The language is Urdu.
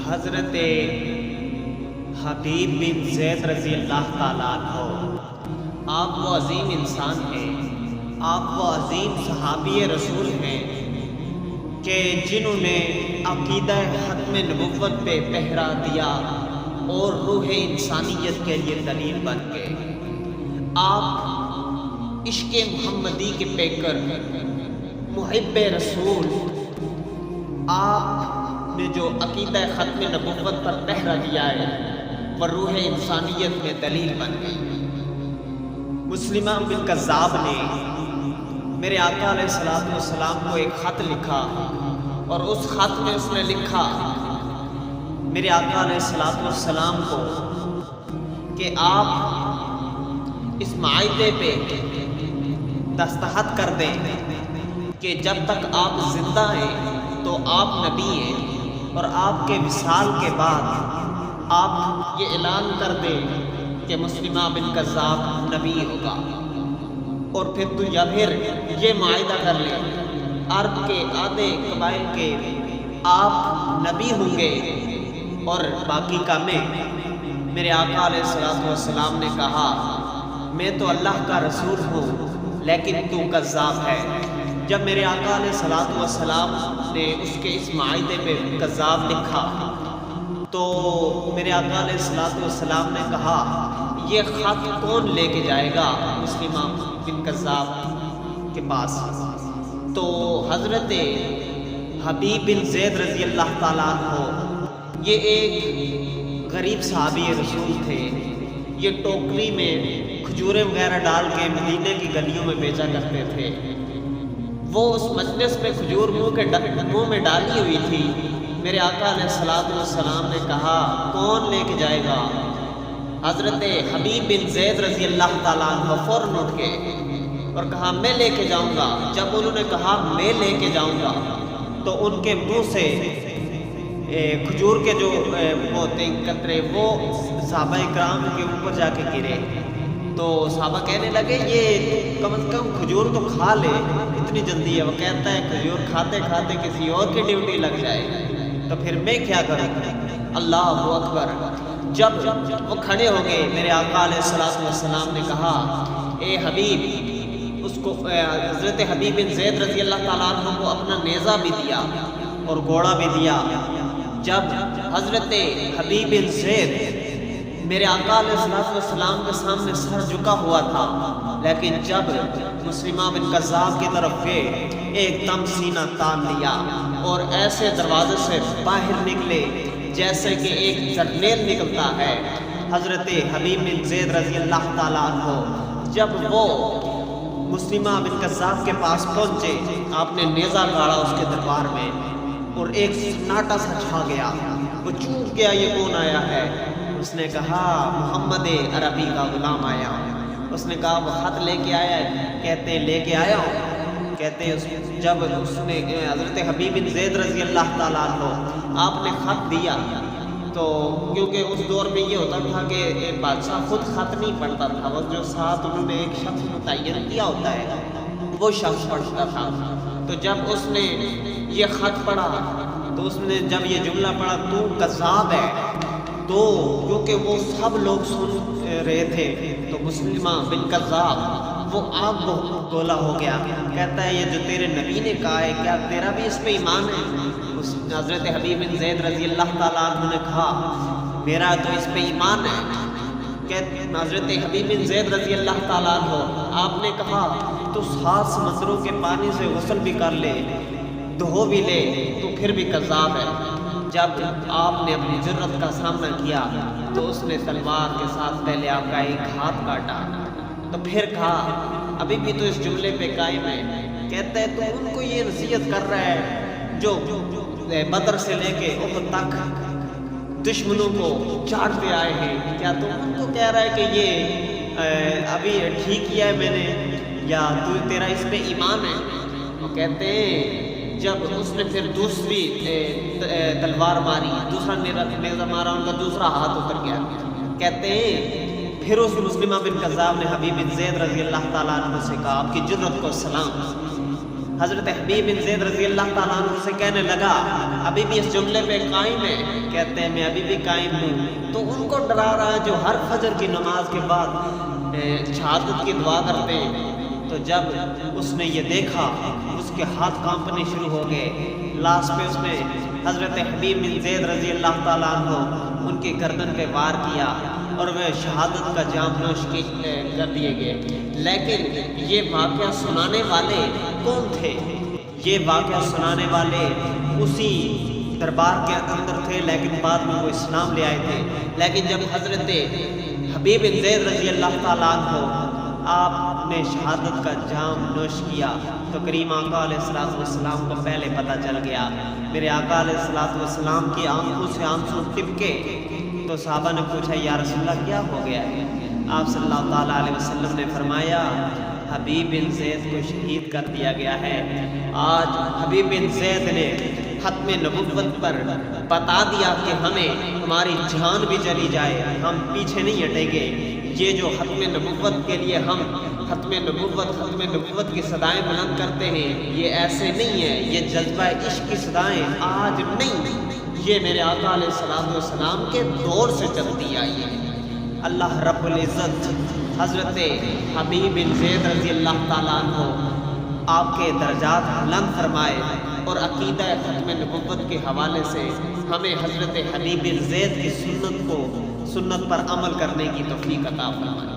حضرت حبیب بن زید رضی اللہ تعالیٰ عنہ، آپ وہ عظیم انسان ہیں، آپ وہ عظیم صحابی رسول ہیں کہ جنہوں نے عقیدہ ختم نبوت پہ پہرا دیا اور روح انسانیت کے لیے دلیل بن گئے۔ آپ عشق محمدی کے پیکر، محب رسول، آپ نے جو عقیدہ ختم نبوت پر پہرا دیا ہے وہ روح انسانیت میں دلیل بن گئی۔ مسلمہ بن کذاب نے میرے آقا علیہ الصلوۃ والسلام کو ایک خط لکھا اور اس خط میں اس نے لکھا میرے آقا علیہ الصلوۃ والسلام کو کہ آپ اس معاہدے پہ دستخط کر دیں کہ جب تک آپ زندہ ہیں تو آپ نبی ہیں، اور آپ کے وصال کے بعد آپ یہ اعلان کر دیں کہ مسلمہ بن کذاب نبی ہوگا، اور پھر یہ معاہدہ کر لیں عرب کے آدھے قبائل کے آپ نبی ہوں گے اور باقی کا میں۔ میرے آقا علیہ الصلوۃ والسلام نے کہا میں تو اللہ کا رسول ہوں لیکن تو کذاب ہے۔ جب میرے آقا علیہ الصلوۃ والسلام نے اس کے اس معاہدے پہ کذاب لکھا تو میرے آقا علیہ الصلوۃ والسلام نے کہا یہ خط کون لے کے جائے گا مسلمہ بن کذاب کے پاس؟ تو حضرت حبیب بن زید رضی اللہ تعالیٰ عنہ یہ ایک غریب صحابی رسول تھے، یہ ٹوکری میں کھجوریں وغیرہ ڈال کے مدینے کی گلیوں میں بیچا کرتے تھے۔ وہ اس مجلس میں کھجور منہ میں ڈالی ہوئی تھی۔ میرے آقا علیہ الصلوۃ والسلام نے کہا کون لے کے جائے گا؟ حضرت حبیب بن زید رضی اللہ تعالیٰ عنہ فوراً اٹھ کے اور کہا میں لے کے جاؤں گا۔ جب انہوں نے کہا میں لے کے جاؤں گا تو ان کے منہ سے کھجور کے جو ہوتے قطرے وہ صحابہ کرام کے اوپر جا کے گرے۔ تو صحابہ کہنے لگے یہ کم از کم کھجور تو کھا لے، اتنی جلدی ہے؟ وہ کہتا ہے کھجور کھاتے کھاتے کسی اور کی ڈیوٹی لگ جائے تو پھر میں کیا کروں؟ اللہ اکبر۔ جب وہ کھڑے ہو گئے میرے آقا علیہ الصلوۃ والسلام نے کہا اے حبیب، اس کو حضرت حبیب بن زید رضی اللہ تعالیٰ عنہ کو اپنا نیزہ بھی دیا اور گھوڑا بھی دیا۔ جب حضرت حبیب بن زید میرے آقا علیہ الصلوۃ والسلام کے سامنے سر جھکا ہوا تھا، لیکن جب مسلمہ بن کذاب کی طرف گئے ایک دم سینہ تان لیا اور ایسے دروازے سے باہر نکلے جیسے کہ ایک جرنیل نکلتا ہے۔ حضرت حبیب بن زید رضی اللہ تعالیٰ عنہ جب وہ مسلمہ بن کذاب کے پاس پہنچے، آپ نے نیزہ گاڑا اس کے دربار میں اور ایک سناٹا سا چھا گیا۔ وہ چوک گیا یہ کون آیا ہے؟ اس نے کہا محمد عربی کا غلام آیا ہوں۔ اس نے کہا وہ خط لے کے آیا ہے؟ کہتے لے کے آیا ہوں۔ کہتے جب اس نے حضرت حبیب بن زید رضی اللہ تعالیٰ عنہ آپ نے خط دیا تو کیونکہ اس دور میں یہ ہوتا تھا کہ بادشاہ خود خط نہیں پڑھتا تھا، وہ جو ساتھ انہوں نے ایک شخص متعین کیا ہوتا ہے وہ شخص پڑھتا تھا۔ تو جب اس نے یہ خط پڑھا تو اس نے جب یہ جملہ پڑھا تو کذاب ہے، تو کیونکہ وہ سب لوگ سن رہے تھے تو مسلمہ بن کذاب وہ آگ گولا ہو گیا۔ کہتا ہے یہ جو تیرے نبی نے کہا ہے کیا تیرا بھی اس پہ ایمان ہے؟ حضرت حبیب بن زید رضی اللہ تعالیٰ عنہ نے کہا میرا تو اس پہ ایمان ہے۔ حضرت حبیب بن زید رضی اللہ تعالیٰ عنہ آپ نے کہا تو 7 سمندروں کے پانی سے غسل بھی کر لے، دھو بھی لے، تو پھر بھی کذاب ہے۔ جب آپ نے اپنی جرت کا سامنا کیا تو اس نے تلوار کے ساتھ پہلے آپ کا ایک ہاتھ کاٹا، تو پھر کہا ابھی بھی تو اس جملے پہ قائم ہے۔ کہتا ہے تو ان کو یہ نصیحت کر رہا ہے جو بدر سے لے کے احد تک دشمنوں کو چاٹتے آئے ہیں، کیا تو ان کو کہہ رہا ہے کہ یہ ابھی ٹھیک کیا ہے میں نے، یا تیرا اس پہ ایمان ہے؟ وہ کہتے ہیں جب اس نے پھر دوسری تلوار ماری، دوسرا نیزہ مارا، ان کا دوسرا ہاتھ اتر گیا۔ کہتے ہیں پھر اس مسلمہ بن کذاب نے حبیب بن زید رضی اللہ تعالیٰ عنہ سے کہا آپ کی جرت کو سلام، حضرت حبیب بن زید رضی اللہ تعالیٰ عنہ سے کہنے لگا ابھی بھی اس جملے پہ قائم ہے؟ کہتے ہیں میں ابھی بھی قائم ہوں۔ تو ان کو ڈرا رہا جو ہر فجر کی نماز کے بعد شہادت کی دعا کرتے ہیں۔ تو جب اس نے یہ دیکھا اس کے ہاتھ کانپنے شروع ہو گئے۔ لاسٹ پہ اس نے حضرت حبیب بن زید رضی اللہ تعالیٰ عنہ ان کی گردن پہ وار کیا اور وہ شہادت کا جام نوش کر دیے گئے۔ لیکن یہ واقعہ سنانے والے کون تھے؟ یہ واقعہ سنانے والے اسی دربار کے اندر تھے، لیکن بعد میں وہ اسلام لے آئے تھے۔ لیکن جب حضرت حبیب بن زید رضی اللہ تعالیٰ عنہ آپ نے شہادت کا جام نوش کیا تو کریم آقا علیہ السلام کو پہلے پتہ چل گیا۔ میرے آقا علیہ السلام کی آنکھوں سے آنسو ٹپکے تو صحابہ نے پوچھا یا رسول اللہ کیا ہو گیا ہے؟ آپ صلی اللہ تعالیٰ علیہ وسلم نے فرمایا حبیب بن زید کو شہید کر دیا گیا ہے۔ آج حبیب بن زید نے ختم نبوت پر بتا دیا کہ ہمیں ہماری جان بھی چلی جائے ہم پیچھے نہیں ہٹیں گے۔ یہ جو ختم نبوت کے لیے ہم ختم نبوت کی صدائیں بلند کرتے ہیں، یہ ایسے نہیں ہے، یہ جذبہ عشق کی صدائیں آج نہیں، یہ میرے آقا علیہ السلام کے دور سے چلتی آئی ہے۔ اللہ رب العزت حضرت حبیب بن زید رضی اللہ تعالیٰ عنہ آپ کے درجات بلند فرمائے اور عقیدہ ختم نبوت کے حوالے سے ہمیں حضرت حبیب بن زید کی سنت پر عمل کرنے کی توفیق عطا فرمائے۔